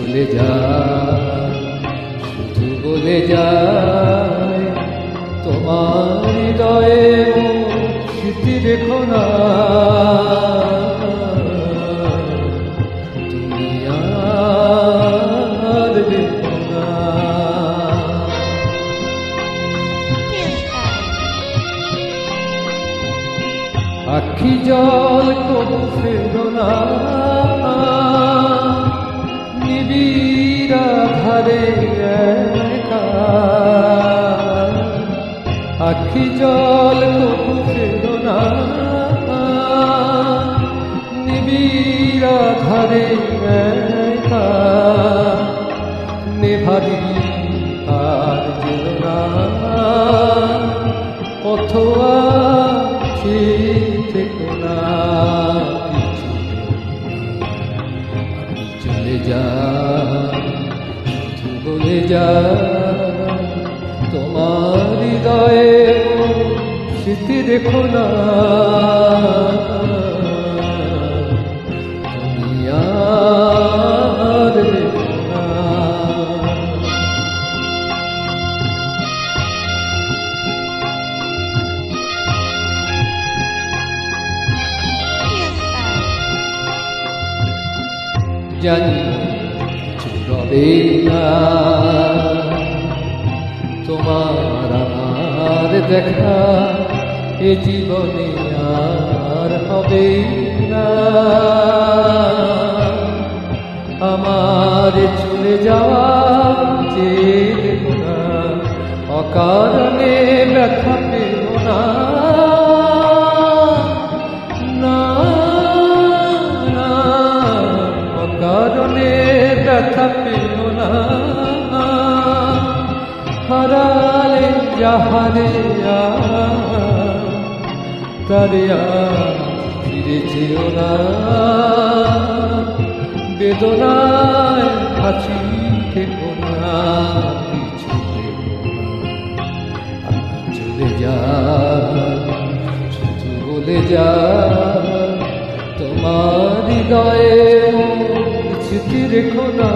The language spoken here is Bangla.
চলে যায়, শুধু বলে যায় তোমার হৃদয়ে স্মৃতি রেখো না, তুমি আর রেখো না। আখি জল কবু ফেলো না, নিবিড় ধারে একা। আখি জল কবু ফেলো না, নিবিড় ধারে একা। নেভারি আর যেও না, পথ আছে থেকো না, আমি চলে যাই, শুধু বলে যাই তোমার হৃদয়ে স্মৃতি রেখো না, তুমি আর রেখো না। জানি কিছু রবে না, তোমার আমার দেখা এ জীবনে আর হবে না। আমার চলে যাওয়া চেয়ে দেখো না, অকারণে ব্যথা পেও না। কারণে ব্যথা পেও না, হারালে যাহারে তারে ফিরে যেও না। বেদনায় আছি থেকো না, কিছু চলে যা, শুধু বলে যা তোমার হৃদয়ে স্মৃতি রেখো না।